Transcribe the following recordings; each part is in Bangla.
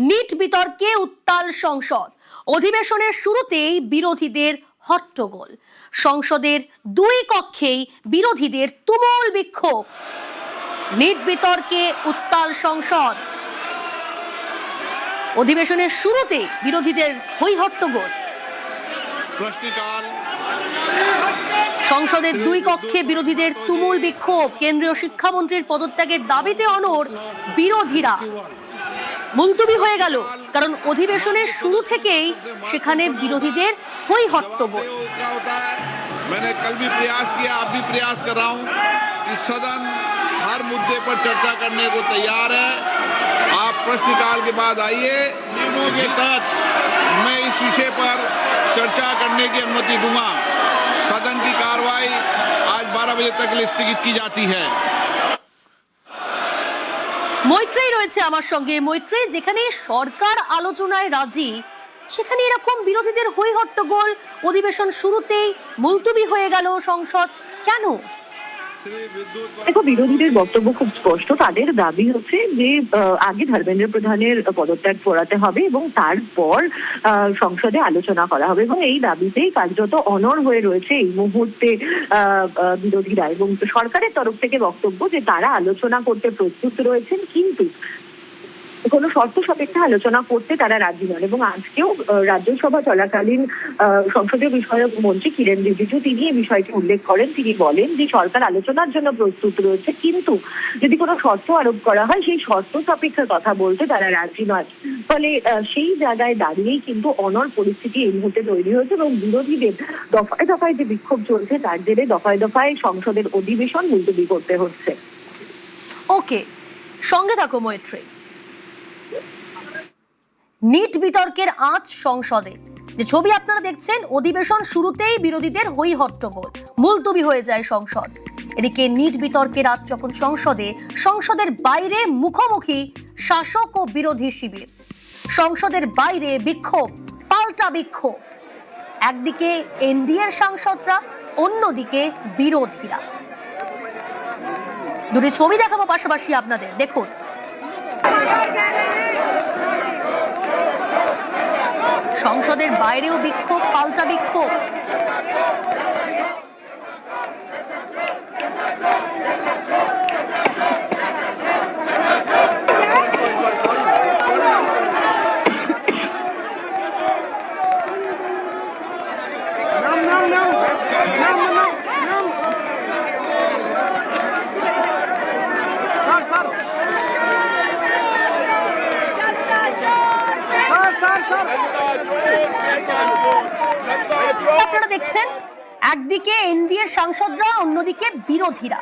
নিট বিতর্কে উত্তাল সংসদ। অধিবেশনের শুরুতেই বিরোধীদের হট্টগোল। সংসদের দুই কক্ষেই বিরোধীদের তুমুল বিক্ষোভ। নিট বিতর্কে উত্তাল সংসদ। অধিবেশনের শুরুতেই বিরোধীদের হই হট্টগোল। সংসদের দুই কক্ষে বিরোধীদের তুমুল বিক্ষোভ। কেন্দ্রীয় শিক্ষামন্ত্রীর পদত্যাগের দাবিতে অনড় বিরোধীরা। মুলতবি হয়ে গেল, কারণ অধিবেশনের শুরু থেকেই সেখানে বিরোধীদের হই হট্টগোল। मैंने कल भी प्रयास किया, अब भी प्रयास कर रहा हूं कि सदन हर मुद्दे पर चर्चा करने को तैयार है। आप प्रश्नकाल के बाद आइए, नियमों के तहत मैं इस विषय पर चर्चा करने की अनुमति दूंगा। सदन की कार्रवाई आज 12 बजे तक स्थगित की जाती है। মৈত্রেই রয়েছে আমার সঙ্গে। মৈত্রেই, যেখানে সরকার আলোচনায় রাজি, সেখানে এরকম বিরোধীদের হই হট্টগোল, অধিবেশন শুরুতেই মুলতবি হয়ে গেল সংসদ, কেন? দেখো, বিরোধীদের বক্তব্য খুব স্পষ্ট। তাদের দাবি হচ্ছে যে আগে ধর্মেন্দ্র প্রধানের পদত্যাগ করাতে হবে এবং তারপর সংসদে আলোচনা করা হবে, এবং এই দাবিতেই কার্যত অনড় হয়ে রয়েছে এই মুহূর্তে বিরোধীরা। এবং সরকারের তরফ থেকে বক্তব্য যে তারা আলোচনা করতে প্রস্তুত রয়েছেন, কিন্তু কোনো শর্ত সাপেক্ষে আলোচনা করতে তারা রাজি নন। এবং আজকেও রাজ্যসভা চলাকালীন সংসদীয় বিষয়ক মন্ত্রী কিরেন রিজিজু তিনি এই বিষয়টি উল্লেখ করেন। তিনি বলেন যে সরকার আলোচনার জন্য প্রস্তুত রয়েছে, কিন্তু যদি কোনো শর্ত আরোপ করা হয় সেই শর্ত সাপেক্ষে কথা বলতে তারা রাজি নয়। ফলে সেই জায়গায় দাঁড়িয়েই কিন্তু অনড় পরিস্থিতি এই মুহূর্তে তৈরি হয়েছে, এবং বিরোধীদের দফায় দফায় যে বিক্ষোভ চলছে তার জেরে দফায় দফায় সংসদের অধিবেশন মুলতবি করতে হচ্ছে। ওকে, সঙ্গে থাকো মৈত্রী। নিট বিতর্কের আঁচ সংসদে। যে ছবি আপনারা দেখছেন, অধিবেশন শুরুতেই বিরোধীদের হই হট্টগোল, মুলতবি হয়ে যায় সংসদ। এদিকে নিট বিতর্কের আঁচ যখন সংসদে, সংসদের বাইরে মুখোমুখি শাসক ও বিরোধী শিবির। সংসদের বাইরে বিক্ষোভ, পাল্টা বিক্ষোভ। একদিকে এনডিএর সাংসদরা, অন্যদিকে বিরোধীরা। দুটি ছবি দেখাবো পাশাপাশি আপনাদের, দেখুন। সংসদের বাইরেও বিক্ষোভ, পাল্টা বিক্ষোভ। আপনারা দেখছেন, একদিকে এনডিএ সাংসদরা, অন্যদিকে বিরোধীরা।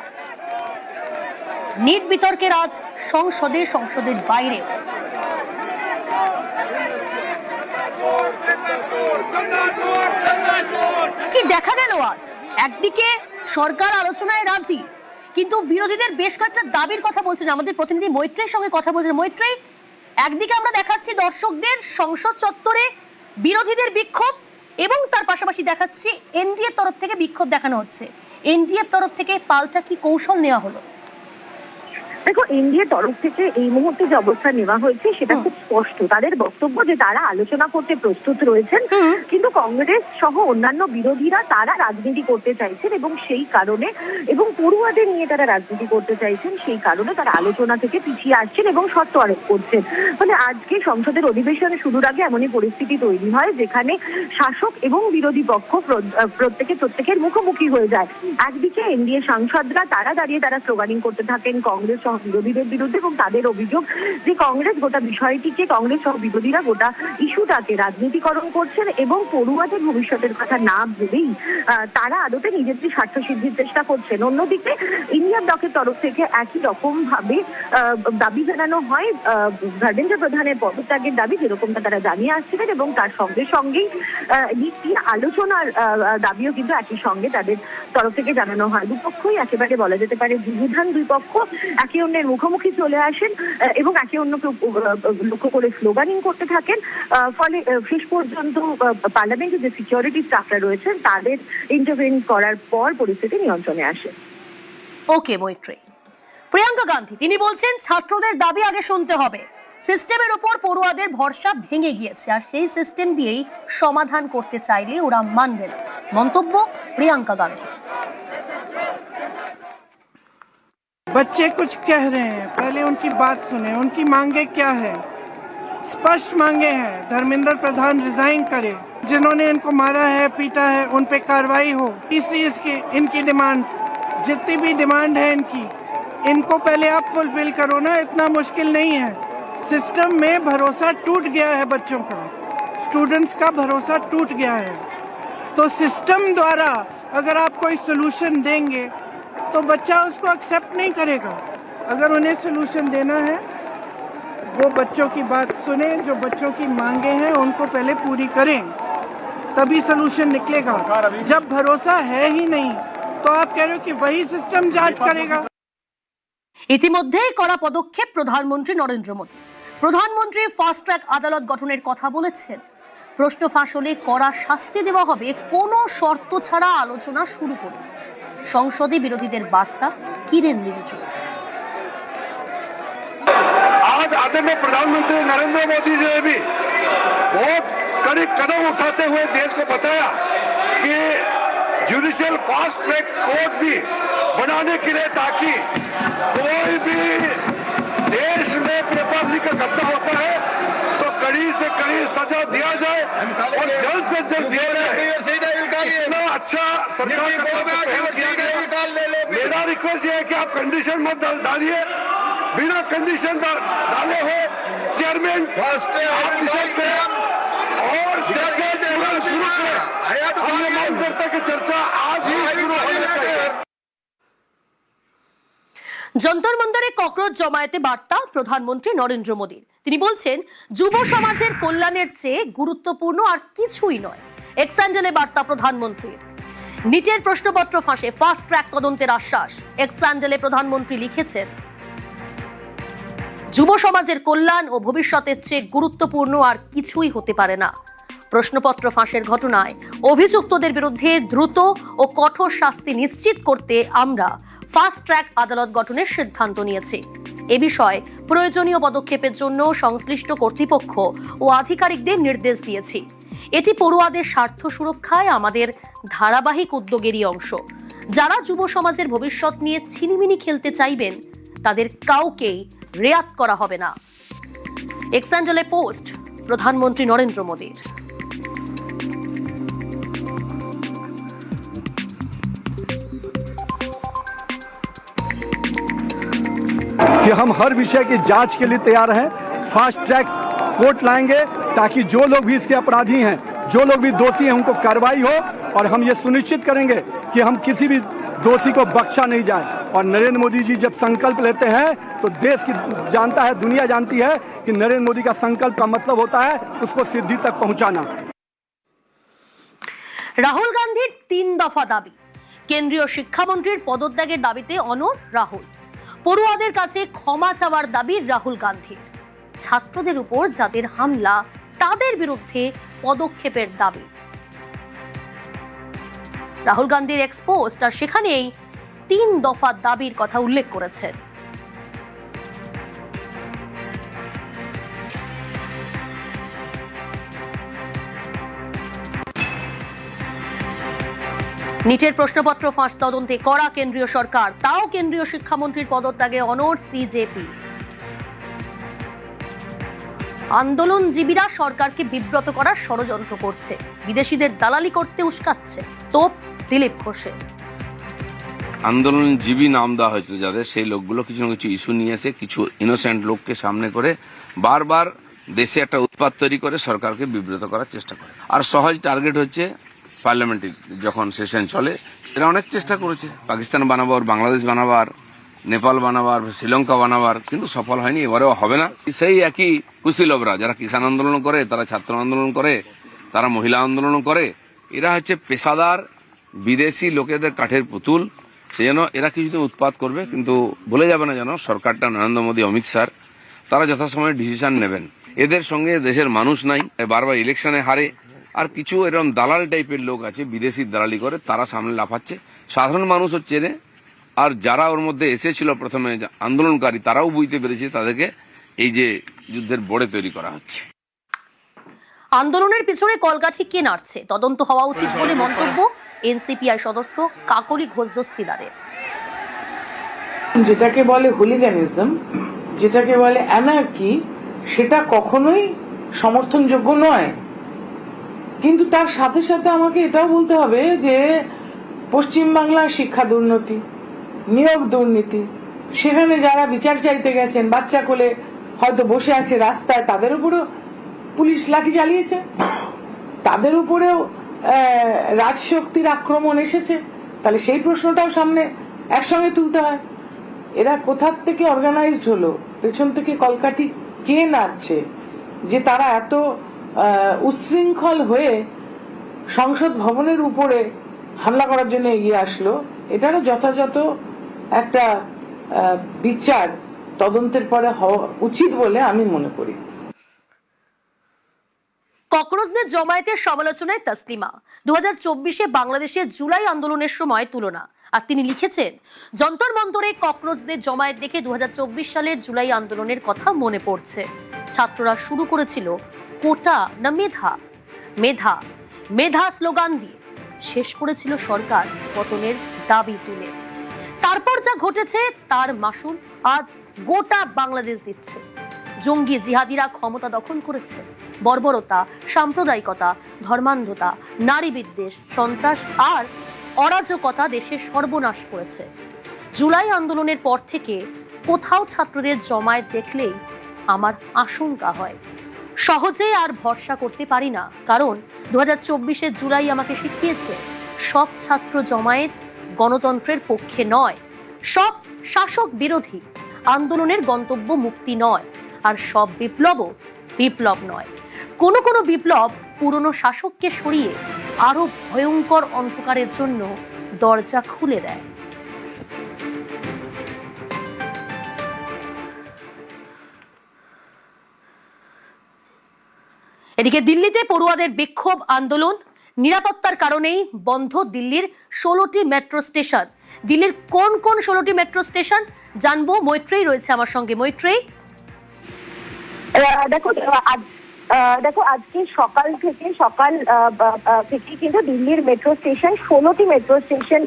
নিট বিতর্কের আজ সংসদে, সংসদের বাইরে। কি দেখা গেল আজ? একদিকে সরকার আলোচনায় রাজি, কিন্তু বিরোধীদের বেশ কয়েকটা দাবির কথা বলছেন। আমাদের প্রতিনিধি মৈত্রের সঙ্গে কথা বলছেন। মৈত্রী, একদিকে আমরা দেখাচ্ছি দর্শকদের সংসদ চত্বরে বিরোধীদের বিক্ষোভ, এবং তার পাশাপাশি দেখাচ্ছি এনডিএর তরফ থেকে বিক্ষোভ দেখানো হচ্ছে। এনডিএর তরফ থেকে পাল্টা কি কৌশল নেওয়া হলো? দেখো, এনডিএর তরফ থেকে এই মুহূর্তে যে অবস্থান নেওয়া হয়েছে সেটা খুব স্পষ্ট। তাদের বক্তব্য যে তারা আলোচনা করতে প্রস্তুত রয়েছেন, কিন্তু কংগ্রেস সহ অন্যান্য বিরোধীরা তারা রাজনীতি করতে চাইছেন, এবং সেই কারণে, এবং পড়ুয়াদের নিয়ে তারা রাজনীতি করতে চাইছেন, সেই কারণে তারা আলোচনা থেকে পিছিয়ে আসছেন এবং শর্ত আরোপ করছেন। ফলে আজকে সংসদের অধিবেশন শুরুর আগে এমনই পরিস্থিতি তৈরি হয় যেখানে শাসক এবং বিরোধী পক্ষ প্রত্যেকের মুখোমুখি হয়ে যায়। একদিকে এনডিএ সাংসদরা তারা দাঁড়িয়ে তারা স্লোগানিং করতে থাকেন কংগ্রেস সহ বিরোধীদের বিরুদ্ধে, এবং তাদের অভিযোগ যে কংগ্রেস গোটা বিষয়টিকে, কংগ্রেস সহ বিরোধীরা গোটা ইস্যুটাকে রাজনীতিকরণ করছেন, এবং পড়ুয়াদের ভবিষ্যতের কথা না ভেবেই তারা আদতে নিজেদের স্বার্থ সিদ্ধির চেষ্টা করছেন। অন্যদিকে ইন্ডিয়ান ব্লকের তরফ থেকে একই রকম ভাবে দাবি জানানো হয় ধর্মেন্দ্র প্রধানের পদত্যাগের দাবি, যেরকমটা তারা জানিয়ে আসছিলেন, এবং তার সঙ্গে সঙ্গেই নীতি আলোচনার দাবিও কিন্তু একই সঙ্গে তাদের তরফ থেকে জানানো হয়। দুপক্ষই একেবারে বলা যেতে পারে যুযুধান, দুই পক্ষ একে অন্যের মুখোমুখি চলে আসেন এবং একে অন্যকে লক্ষ্য করে স্লোগানিং করতে থাকেন। ফলে শেষ পর্যন্ত পার্লামেন্টের যে সিকিউরিটি স্টাফরা রয়েছেন তাদের ইন্টারভেন করার পর পরিস্থিতি নিয়ন্ত্রণে আসে। ওকে মৈত্রী। প্রিয়াঙ্কা গান্ধী তিনি বলছেন ছাত্রদের দাবি আগে শুনতে হবে, সিস্টেমের ওপর পড়ুয়াদের ভরসা ভেঙে গিয়েছে, আর সেই সিস্টেম দিয়েই সমাধান করতে চাইলে ওরা মানবে না। মন্তব্য প্রিয়াঙ্কা গান্ধী। बच्चे कुछ कह रहे हैं, पहले उनकी बात सुने। उनकी मांगे क्या है? स्पष्ट मांगे हैं। धर्मेंद्र प्रधान रिजाइन करे, जिन्होंने इनको मारा है, पीटा है, उन पे कार्रवाई हो। तीसरी इनकी डिमांड, जितनी भी डिमांड है इनको पहले आप फुलफिल करो ना, इतना मुश्किल नहीं है। सिस्टम में भरोसा टूट गया है, बच्चों का, स्टूडेंट्स का भरोसा टूट गया है। तो सिस्टम द्वारा अगर आप कोई सोल्यूशन देंगे तो बच्चा उसको एक्सेप्ट नहीं करेगा। अगर उन्हें सोल्यूशन देना है, वो बच्चों की बात सुने, जो बच्चों की मांगे हैं उनको पहले पूरी करें, तभी सोल्यूशन निकलेगा। जब भरोसा है ही नहीं तो आप कह रहे हो कि वही सिस्टम जांच करेगा। ইতিমধ্যেই কড়া পদক্ষেপ প্রধানমন্ত্রী নরেন্দ্র মোদী। প্রধানমন্ত্রী ফাস্ট ট্র্যাক আদালত গঠনের কথা বলেছেন। প্রশ্ন ফাঁস হলে কড়া শাস্তি দেওয়া হবে, কোনো শর্ত ছাড়া আলোচনা শুরু করবে। সংসদে বিরোধীদের বার্তা, কিরেন রিজিজু। आज आदरणीय प्रधानमंत्री नरेंद्र मोदी जी ने भी बहुत कड़े कदम उठाते हुए देश को बताया कि जुडिशियल फास्ट ट्रैक कोर्ट भी बनाने के लिए, ताकि कोई भी देश में पेपर लीक करता होता है तो कड़ी से कड़ी सजा दिया जाए और जल्द से जल्द दिया जाए। इतना अच्छा सरकार का पहल किया गया। मेरा रिक्वेस्ट ये है कि आप कंडीशन मत डालिए, बिना कंडीशन डाले हो चेयरमैन आप डिसाइड करें और चर्चा तुरंत शुरू करें। हम ये मांग करते हैं कि चर्चा आज ही शुरू होनी चाहिए। যন্তর মন্তরে ককরোচ জমায়েতে বার্তা প্রধানমন্ত্রী নরেন্দ্র মোদীর। তিনি বলছেন, যুব সমাজের কল্যাণের চেয়ে গুরুত্বপূর্ণ আর কিছুই নয়। এক স্যান্ডেলে বার্তা প্রধানমন্ত্রীর। নিটের প্রশ্নপত্র ফাঁসে ফাস্ট ট্র্যাক তদন্তের আশ্বাস। এক স্যান্ডেলে প্রধানমন্ত্রী লিখেছেন, যুব সমাজের কল্যাণ ও ভবিষ্যতের চেয়ে গুরুত্বপূর্ণ আর কিছুই হতে পারে না। প্রশ্নপত্র ফাঁসের ঘটনায় অভিযুক্তদের বিরুদ্ধে দ্রুত ও কঠোর শাস্তি নিশ্চিত করতে আমরা ফাস্ট ট্র্যাক আদালত গঠনের সিদ্ধান্ত নিয়েছি। এ বিষয়ে প্রয়োজনীয় পদক্ষেপের জন্য সংশ্লিষ্ট কর্তৃপক্ষ ও আধিকারিকদের নির্দেশ দিয়েছি। এটি পড়ুয়াদের স্বার্থ সুরক্ষায় আমাদের ধারাবাহিক উদ্যোগেরই অংশ। যারা যুব সমাজের ভবিষ্যৎ নিয়ে ছিনিমিনি খেলতে চাইবেন, তাদের কাউকেই রেয়াত করা হবে না। এক্সান্ডেলে পোস্ট প্রধানমন্ত্রী নরেন্দ্র মোদীর। कि हम हर विषय की जांच के लिए तैयार हैं। फास्ट ट्रैक कोर्ट लाएंगे ताकि जो लोग भी इसके अपराधी हैं, जो लोग भी दोषी हैं, उनको कार्रवाई हो, और हम ये सुनिश्चित करेंगे कि हम किसी भी दोषी को बख्शा नहीं जाए। और नरेंद्र मोदी जी जब संकल्प लेते हैं तो देश की जानता है, दुनिया जानती है कि नरेंद्र मोदी का संकल्प का मतलब होता है उसको सिद्धि तक पहुंचाना। রাহুল গান্ধীর 3 দফা দাবি। কেন্দ্রীয় শিক্ষামন্ত্রীর পদত্যাগের দাবিতে অনড় রাহুল। পড়ুয়াদের কাছে ক্ষমা চাওয়ার দাবি রাহুল গান্ধীর। ছাত্রদের উপর যাদের হামলা, তাদের বিরুদ্ধে পদক্ষেপের দাবি। রাহুল গান্ধীর এক্সপোস্ট, আর সেখানেই 3 দফা দাবির কথা উল্লেখ করেছেন। নিটের প্রশ্নপত্র ফাঁস তদন্তে কড়া কেন্দ্রীয় সরকার, তাও কেন্দ্রীয় শিক্ষামন্ত্রীর পদত্যাগে অনড় সিজেপি। আন্দোলনজীবীরা সরকারকে বিব্রত করার ষড়যন্ত্র করছে, বিদেশিদের দালালি করতে উস্কাচ্ছে, তোপ দিলীপ ঘোষের। আন্দোলনজীবী নাম দেওয়া হয়েছিল যাদের, সেই লোকগুলো কিছু না কিছু ইস্যু নিয়ে এসে কিছু ইনোসেন্ট লোককে সামনে করে বারবার দেশে একটা উৎপাত তৈরি করে সরকারকে বিব্রত করার চেষ্টা করে। আর সহজ টার্গেট হচ্ছে পার্লামেন্টে যখন সেশন চলে, এরা অনেক চেষ্টা করেছে পাকিস্তান বানাবার, বাংলাদেশ বানাবার, নেপাল বানাবার, শ্রীলঙ্কা বানাবার, কিন্তু সফল হয়নি, এবারেও হবে না। সেই একই কুশীলবরা যারা কিষাণ আন্দোলন করে, তারা ছাত্র আন্দোলন করে, তারা মহিলা আন্দোলন করে, এরা হচ্ছে পেশাদার বিদেশি লোকেদের কাঠের পুতুল। সেই জন্য এরা কিছুদিন উৎপাত করবে, কিন্তু ভুলে যাবে না যেন সরকারটা নরেন্দ্র মোদী, অমিত শাহ, তারা যথাসময়ে ডিসিশন নেবেন। এদের সঙ্গে দেশের মানুষ নাই, বারবার ইলেকশনে হারে। আর কিছু এরকম দালাল টাইপের লোক আছে, বিদেশি দালালি করে, তারা সামনে লাফাচ্ছে। সাধারণ মানুষও চেনে, আর যারা ওর মধ্যে এসেছিল প্রথমে আন্দোলনকারী, তারাও বুঝতে পেরেছে তাদেরকে এই যে যুদ্ধের বোড়ে তৈরি করা হচ্ছে। আন্দোলনের পিছনে কলকাঠি কে নাড়ছে তদন্ত হওয়া উচিত বলে মন্তব্য এনসিপিআই সদস্য কাকলি ঘোষ দস্তিদারের। যেটাকে বলে হুলিগানিজম, যেটাকে বলে অ্যানার্কি, সেটা কখনোই সমর্থনযোগ্য নয়। কিন্তু তার সাথে সাথে আমাকে এটাও বলতে হবে যে পশ্চিমবাংলার শিক্ষা দুর্নীতি, নিয়োগ দুর্নীতি, সেখানে যারা বিচার চাইতে গেছেন বাচ্চা কোলে হয়তো বসে আছে রাস্তায়, তাদের উপরেও পুলিশ লাঠি চালিয়েছে, তাদের উপরেও রাজশক্তির আক্রমণ এসেছে। তাহলে সেই প্রশ্নটাও সামনে একসঙ্গে তুলতে হয়। এরা কোথার থেকে অর্গানাইজড হলো, পেছন থেকে কলকাঠি কে নাড়ছে যে তারা এত উচ্ছৃঙ্খল হয়ে সংসদ ভবনের উপরে হামলা করার জন্য এগিয়ে আসলো? এটারও যথাযথ একটা বিচার তদন্তের পরে হওয়া উচিত বলে আমি মনে করি। ককরোচদের জমায়েতের সমালোচনায় তাসলিমা 2024-এ বাংলাদেশের জুলাই আন্দোলনের সময় তুলনা। আর তিনি লিখেছেন, যন্তর মন্তরে ককরোচদের জমায়েত দেখে 2024 সালের জুলাই আন্দোলনের কথা মনে পড়ছে। ছাত্ররা শুরু করেছিল কোটা না মেধা, মেধা মেধা স্লোগান দিয়ে, শেষ করেছিল সরকার পতনের দাবি তুলে। তারপর যা ঘটেছে তার মাসুল আজ গোটা বাংলাদেশ দিচ্ছে। জঙ্গি জিহাদিরা ক্ষমতা দখল করেছে। বর্বরতা, সাম্প্রদায়িকতা, ধর্মান্ধতা, নারী বিদ্বেষ, সন্ত্রাস আর অরাজকতা দেশের সর্বনাশ করেছে। জুলাই আন্দোলনের পর থেকে কোথাও ছাত্রদের জমায়েত দেখলেই আমার আশঙ্কা হয়। সহজে আর ভরসা করতে পারি না, কারণ 2024-এর জুলাই আমাকে শিখিয়েছে সব ছাত্র জমায়েত গণতন্ত্রের পক্ষে নয়, সব শাসক বিরোধী আন্দোলনের গন্তব্য মুক্তি নয়, আর সব বিপ্লবও বিপ্লব নয়। কোনো কোনো বিপ্লব পুরনো শাসককে সরিয়ে আরো ভয়ঙ্কর অন্ধকারের জন্য দরজা খুলে দেয়। এদিকে দিল্লিতে পড়ুয়াদের বিক্ষোভ আন্দোলন, নিরাপত্তার কারণেই বন্ধ দিল্লির 16টি মেট্রো স্টেশন। দিল্লির কোন কোন 16টি মেট্রো স্টেশন জানবো, মৈত্রেয়ী রয়েছে আমার সঙ্গে। মৈত্রেয়ী, দেখো আজকে সকাল থেকে কিন্তু দিল্লির মেট্রো স্টেশন 16টি মেট্রো স্টেশন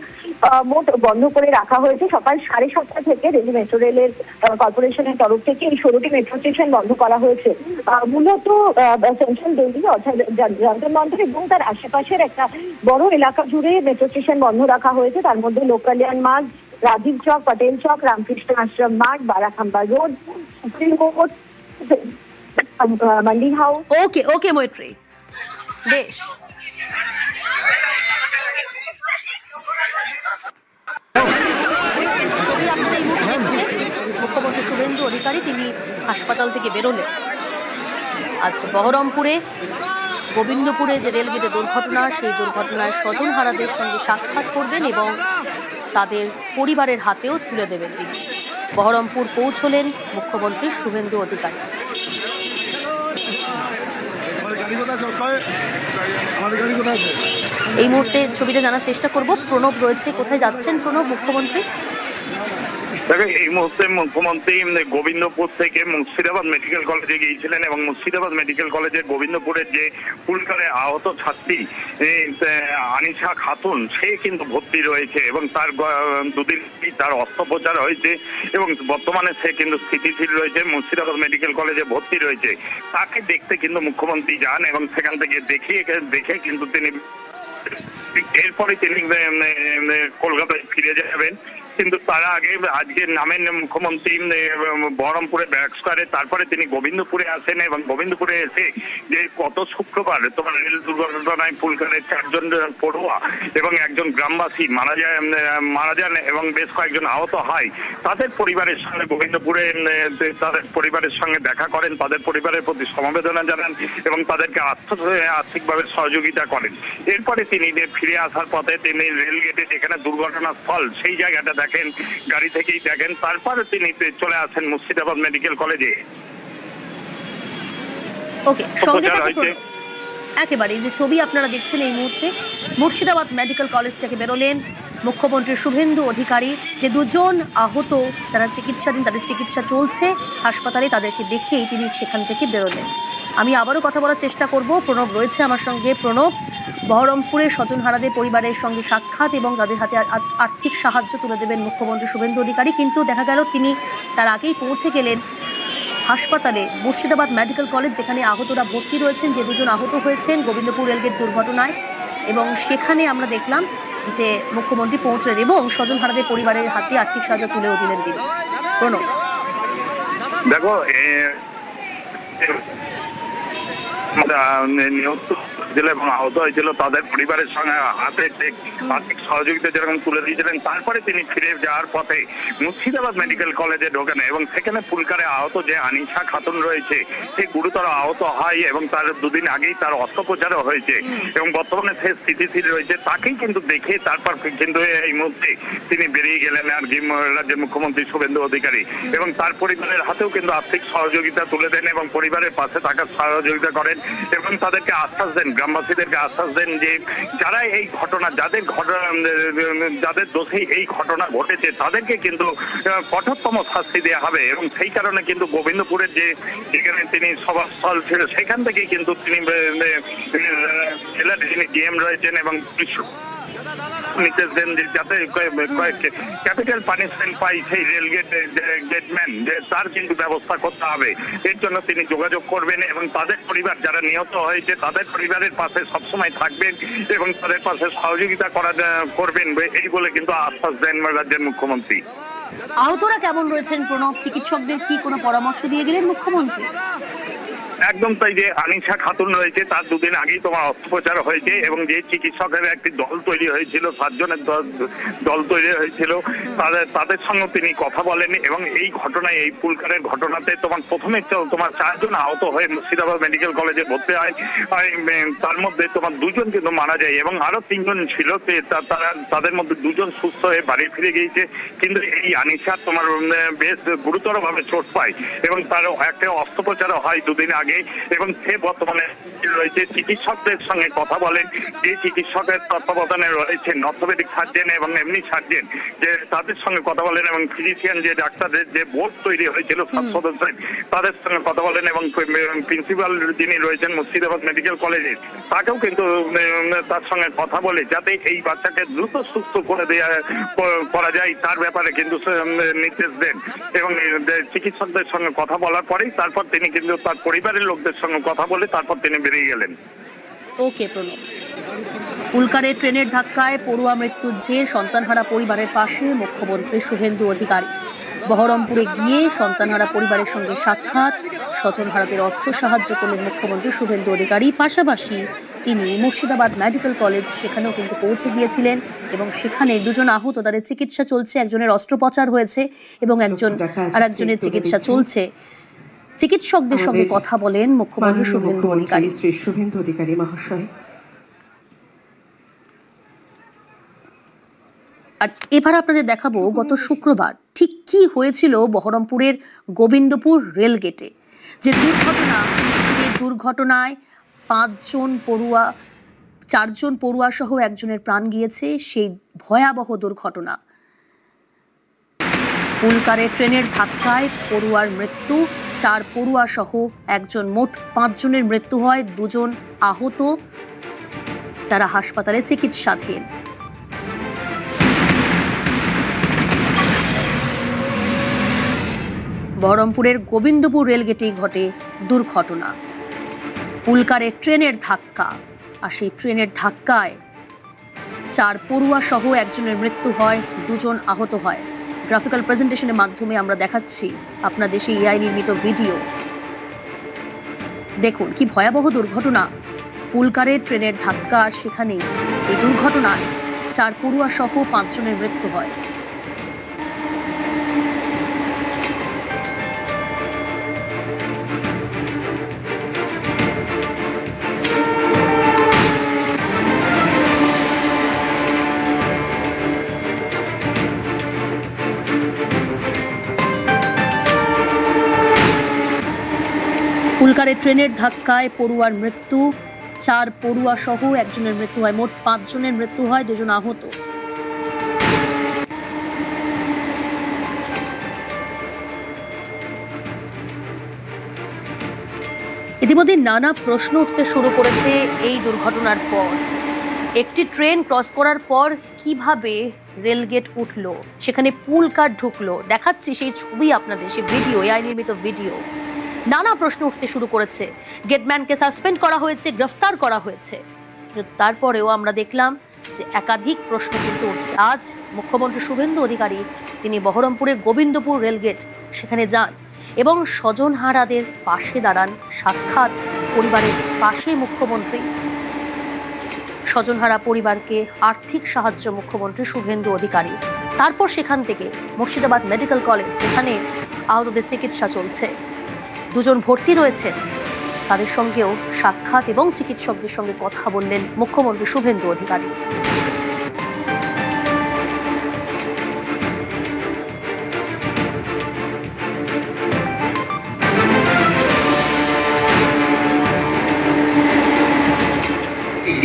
মোট বন্ধ করে রাখা হয়েছে। সকাল 7:30 থেকে দিল্লি মেট্রো রেলের কর্পোরেশনের তরফ থেকে এই 16টি মেট্রো স্টেশন বন্ধ করা হয়েছে। মূলত সেন্ট্রাল দিল্লি অর্থাৎ যন্তর মন্তর এবং তার আশেপাশের একটা বড় এলাকা জুড়ে মেট্রো স্টেশন বন্ধ রাখা হয়েছে। তার মধ্যে লোক কল্যাণ মার্গ, রাজীব চক, পটেল চক, Ramakrishna Ashram Marg, Barakhamba road, supreme court, Mandi house. Okay Maitreyi, বেশ। ছবি আপনারা এই মুহূর্তে দেখছেন, মুখ্যমন্ত্রী শুভেন্দু অধিকারী তিনি হাসপাতাল থেকে বেরোলেন। আজ বহরমপুরে গোবিন্দপুরে যে রেলগেটে দুর্ঘটনা, সেই দুর্ঘটনায় স্বজনহারাদের সঙ্গে সাক্ষাৎ করবেন এবং তাদের পরিবারের হাতেও তুলে দেবেন তিনি। বহরমপুর পৌঁছলেন মুখ্যমন্ত্রী শুভেন্দু অধিকারী। এই মুহূর্তে ছবিটা জানার চেষ্টা করব। প্রণব রয়েছে, কোথায় যাচ্ছেন প্রণব মুখ্যমন্ত্রী? দেখো, এই মুহূর্তে মুখ্যমন্ত্রী গোবিন্দপুর থেকে মুর্শিদাবাদ মেডিকেল কলেজে গিয়েছিলেন এবং মুর্শিদাবাদ মেডিকেল কলেজে গোবিন্দপুরের যে পুলকারে আহত ছাত্রী আনিশা খাতুন, সে কিন্তু ভর্তি রয়েছে এবং তার দুদিন তার অস্ত্রোপচার হয়েছে এবং বর্তমানে সে কিন্তু স্থিতিশীল রয়েছে, মুর্শিদাবাদ মেডিকেল কলেজে ভর্তি রয়েছে। তাকে দেখতে কিন্তু মুখ্যমন্ত্রী যান এবং সেখান থেকে দেখে কিন্তু তিনি এরপরে তিনি কলকাতায় ফিরে যাবেন। কিন্তু তার আগে আজকে নামেন মুখ্যমন্ত্রী বহরমপুরে ব্যারাক স্কোয়ারে, তারপরে তিনি গোবিন্দপুরে আসেন এবং গোবিন্দপুরে এসে যে গত শুক্রবার তোমার রেল দুর্ঘটনায় ফুলকারের 4 জন পড়ুয়া এবং একজন গ্রামবাসী মারা যান এবং বেশ কয়েকজন আহত হয়, তাদের পরিবারের সঙ্গে গোবিন্দপুরে তাদের পরিবারের সঙ্গে দেখা করেন, তাদের পরিবারের প্রতি সমবেদনা জানান এবং তাদেরকে আর্থিকভাবে সহযোগিতা করেন। এরপরে তিনি ফিরে আসার পথে তিনি রেলগেটে যেখানে দুর্ঘটনাস্থল সেই জায়গাটা দেখেন, গাড়ি থেকেই দেখেন, তারপরে তিনি চলে আসেন মুর্শিদাবাদ মেডিকেল কলেজে। ওকে, সঙ্গে একেবারে যে ছবি আপনারা দেখছেন এই মুহূর্তে, মুর্শিদাবাদ মেডিকেল কলেজ থেকে বেরোলেন মুখ্যমন্ত্রী শুভেন্দু অধিকারী। যে দুজন আহত তারা চিকিৎসাধীন, তাদের চিকিৎসা চলছে হাসপাতালে, তাদেরকে দেখেই তিনি সেখান থেকে বেরোলেন। আমি আবারও কথা বলার চেষ্টা করব, প্রণব রয়েছে আমার সঙ্গে। প্রণব, বহরমপুরে স্বজনহারাদের পরিবারের সঙ্গে সাক্ষাৎ এবং তাদের হাতে আজ আর্থিক সাহায্য তুলে দেবেন মুখ্যমন্ত্রী শুভেন্দু অধিকারী, কিন্তু দেখা গেল তিনি তার আগেই পৌঁছে গেলেন হাসপাতালে মুর্শিদাবাদ মেডিকেল কলেজ, যেখানে আহতরা ভর্তি রয়েছেন। যে দুজন আহত হয়েছেন গোবিন্দপুর রেলগেট দুর্ঘটনায়, এবং সেখানে আমরা দেখলাম যে মুখ্যমন্ত্রী পৌঁছলেন এবং স্বজনহারাদের পরিবারের হাতে আর্থিক সাহায্য তুলেও দিলেন তিনি। প্রণব, দেখো নিহত ছিল এবং আহত হয়েছিল তাদের পরিবারের সঙ্গে হাতে আর্থিক সহযোগিতা যেরকম তুলে দিয়েছিলেন, তারপরে তিনি ফিরে যাওয়ার পথে মুর্শিদাবাদ মেডিকেল কলেজে ঢোকেন এবং সেখানে ফুলকারে আহত যে আনিশা খাতুন রয়েছে সে গুরুতর আহত হয় এবং তার দুদিন আগেই তার অস্ত্রোপচারও হয়েছে এবং বর্তমানে সে স্থিতিশীল রয়েছে। তাকেই কিন্তু দেখে তারপর কিন্তু এই মুহূর্তে তিনি বেরিয়ে গেলেন আর কি রাজ্যের মুখ্যমন্ত্রী শুভেন্দু অধিকারী, এবং তার পরিবারের হাতেও কিন্তু আর্থিক সহযোগিতা তুলে দেন এবং পরিবারের পাশে থাকার সহযোগিতা করেন এবং তাদেরকে আশ্বাস দেন, গ্রামবাসীদেরকে আশ্বাস দেন যে যারা এই ঘটনা যাদের দোষে এই ঘটনা ঘটেছে তাদেরকে কিন্তু কঠোরতম শাস্তি দেওয়া হবে। এবং সেই কারণে কিন্তু গোবিন্দপুরের যেখানে তিনি সভাস্থল ছিল সেখান থেকে কিন্তু তিনি জেলার যিনি ডিএম রয়েছেন এবং নির্দেশ দেন যে যাতে ক্যাপিটাল পানিশমেন্ট পাই সেই রেলগেট গেটম্যান তার কিন্তু ব্যবস্থা করতে হবে। এর জন্য তিনি যোগাযোগ করবেন এবং তাদের পরিবার যারা নিহত হয়েছে তাদের পরিবারের পাশে সবসময় থাকবেন এবং তাদের পাশে সহযোগিতা করবেন, এই বলে কিন্তু আশ্বাস দেন রাজ্যের মুখ্যমন্ত্রী। আহতরা কেমন রয়েছেন প্রণব? চিকিৎসকদের কি কোনো পরামর্শ দিয়ে গেলেন মুখ্যমন্ত্রী? একদম তাই, যে আনিশা খাতুন রয়েছে তার দুদিন আগেই তোমার অস্ত্রোপচার হয়েছে এবং যে চিকিৎসকের একটি দল তৈরি হয়েছিল, 7 জনের দল তৈরি হয়েছিল, তাদের সঙ্গে তিনি কথা বলেন এবং এই ঘটনায় এই পুলকারের ঘটনাতে প্রথমে 4 জন আহত হয়ে মুর্শিদাবাদ মেডিকেল কলেজে ভর্তি হয়, তার মধ্যে 2 জন কিন্তু মারা যায় এবং আরো 3 জন ছিল, তাদের মধ্যে 2 জন সুস্থ হয়ে বাড়ি ফিরে গিয়েছে। কিন্তু এই আনিশা বেশ গুরুতর ভাবে চোট পায় এবং তার একটা অস্ত্রোপচার হয় 2 দিন আগে এবং সে বর্তমানে রয়েছে। চিকিৎসকদের সঙ্গে কথা বলেন, যে চিকিৎসকের তত্ত্বাবধানে রয়েছেন অর্থোপেডিক সার্জন এবং এমনি সার্জন, যে তাদের সঙ্গে কথা বলেন এবং ফিজিশিয়ান যে ডাক্তারদের যে বোর্ড তৈরি হয়েছিল 7 সদস্যের তাদের সঙ্গে কথা বলেন এবং প্রিন্সিপাল যিনি রয়েছেন মুর্শিদাবাদ মেডিকেল কলেজের তাকেও কিন্তু তার সঙ্গে কথা বলে যাতে এই বাচ্চাকে দ্রুত সুস্থ করে করা যায় তার ব্যাপারে কিন্তু নির্দেশ দেন এবং চিকিৎসকদের সঙ্গে কথা বলার পরেই তারপর তিনি কিন্তু তার পরিবারের লোকদের সঙ্গে কথা বলে তারপর তিনি বেরিয়ে গেলেন। ওকে প্রণব। পুলকারের ট্রেনের ধাক্কায় পড়ুয়া মৃত্যুর জের, সন্তানহারা পরিবারের পাশে মুখ্যমন্ত্রী শুভেন্দু অধিকারী। বহরমপুরে গিয়ে সন্তানহারা পরিবারের সঙ্গে সাক্ষাৎ, স্বজনহারাদের অর্থ সাহায্য করলেন মুখ্যমন্ত্রী শুভেন্দু অধিকারী। পাশাপাশি তিনি মুর্শিদাবাদ মেডিকেল কলেজ সেখানেও কিন্তু পৌঁছে গিয়েছিলেন এবং সেখানে 2 জন আহত, তাদের চিকিৎসা চলছে, একজনের অস্ত্রোপচার হয়েছে এবং আরেকজনের চিকিৎসা চলছে। চিকিৎসকদের সঙ্গে কথা বলেন মুখ্যমন্ত্রী শুভেন্দু অধিকারী। শ্রী শুভেন্দু অধিকারী মহাশয়। আর এবার আপনাদের দেখাবো গত শুক্রবার ঠিক কি হয়েছিল বহরমপুরের গোবিন্দপুর রেলগেটে। যে দুর্ঘটনায় 4 জন পড়ুয়া সহ একজনের প্রাণ গিয়েছে, সেই ভয়াবহ দুর্ঘটনা। পুলকারে ট্রেনের ধাক্কায় পড়ুয়ার মৃত্যু, 4 পড়ুয়া সহ একজন, মোট 5 জনের মৃত্যু হয়, 2 জন আহত, তারা হাসপাতালে চিকিৎসাধীন। বহরমপুরের গোবিন্দপুর রেলগেটেই ঘটে দুর্ঘটনা। পুলকারে ট্রেনের ধাক্কা, আর সেই ট্রেনের ধাক্কায় 4 পড়ুয়া সহ একজনের মৃত্যু হয়, 2 জন আহত হয়। গ্রাফিক্যাল প্রেজেন্টেশনের মাধ্যমে আমরা দেখাচ্ছি আপনাদের সেই এআই নির্মিত ভিডিও। দেখুন কি ভয়াবহ দুর্ঘটনা। পুলকারে ট্রেনের ধাক্কা, আর সেখানেই এই দুর্ঘটনায় 4 পড়ুয়া সহ 5 জনের মৃত্যু হয়। পুলকারে ট্রেনের ধাক্কায় পড়ুয়ার মৃত্যু, 4 পড়ুয়া সহ একজনের মৃত্যু হয়, মোট 5 জনের মৃত্যু হয়, 2 জন আহত। ইতিমধ্যে নানা প্রশ্ন উঠতে শুরু করেছে এই দুর্ঘটনার পর। একটি ট্রেন ক্রস করার পর কিভাবে রেলগেট উঠলো, সেখানে পুল কার ঢুকলো, দেখাচ্ছি সেই ছবি আপনাদের, সেই ভিডিও, এআই নির্মিত ভিডিও। নানা প্রশ্ন উঠতে শুরু করেছে। গেটম্যানকে সাসপেন্ড করা হয়েছে, গ্রেফতার করা হয়েছে, কিন্তু তারপরেও আমরা দেখলাম যে একাধিক প্রশ্ন কিন্তু উঠছে। আজ মুখ্যমন্ত্রী শুভেন্দু অধিকারী তিনি বহরমপুরে গোবিন্দপুর রেলগেট সেখানে যান এবং স্বজনহারাদের পাশে দাঁড়ান। সাক্ষাৎ পরিবারের পাশে মুখ্যমন্ত্রী, স্বজনহারা পরিবারকে আর্থিক সাহায্য মুখ্যমন্ত্রী শুভেন্দু অধিকারী। তারপর সেখান থেকে মুর্শিদাবাদ মেডিকেল কলেজ, যেখানে আহতদের চিকিৎসা চলছে, 2 জন ভর্তি রয়েছেন, তাদের সঙ্গেও সাক্ষাৎ এবং চিকিৎসকদের সঙ্গে কথা বললেন মুখ্যমন্ত্রী শুভেন্দু অধিকারী।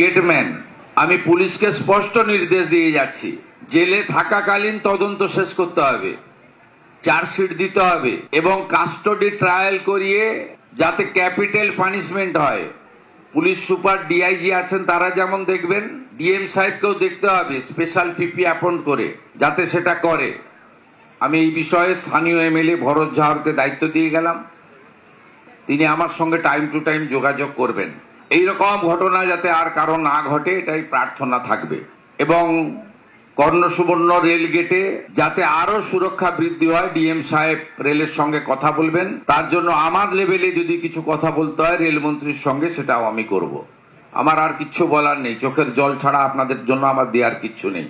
গেটম্যান, আমি পুলিশকে স্পষ্ট নির্দেশ দিয়ে যাচ্ছি, জেলে থাকাকালীন তদন্ত শেষ করতে হবে, চার্জশিট দিতে হবে এবং কাস্টডি ট্রায়াল করিয়ে যাতে ক্যাপিটাল পানিশমেন্ট হয়। পুলিশ সুপার, ডিআইজি আছেন, তারা যেমন দেখবেন, ডিএম সাহেবকেও দেখতে হবে স্পেশাল পিপি অ্যাপয়েন্ট করে, যাতে সেটা করে। আমি এই বিষয়ে স্থানীয় এমএলএ ভরত ঝাড়কে দায়িত্ব দিয়ে গেলাম, তিনি আমার সঙ্গে টাইম টু টাইম যোগাযোগ করবেন। এইরকম ঘটনা যাতে আর কারো না ঘটে, এটাই প্রার্থনা থাকবে। এবং কর্ণসুবর্ণ রেল গেটে যাতে আরো সুরক্ষা বৃদ্ধি হয়, ডিএম সাহেব রেলের সঙ্গে কথা বলবেন। তার জন্য আমার লেভেলে যদি কিছু কথা বলতে হয় রেলমন্ত্রীর সঙ্গে, সেটাও আমি করব। আমার আর কিচ্ছু বলার নেই, চোখের জল ছাড়া আপনাদের জন্য আমার দেওয়ার কিচ্ছু নেই।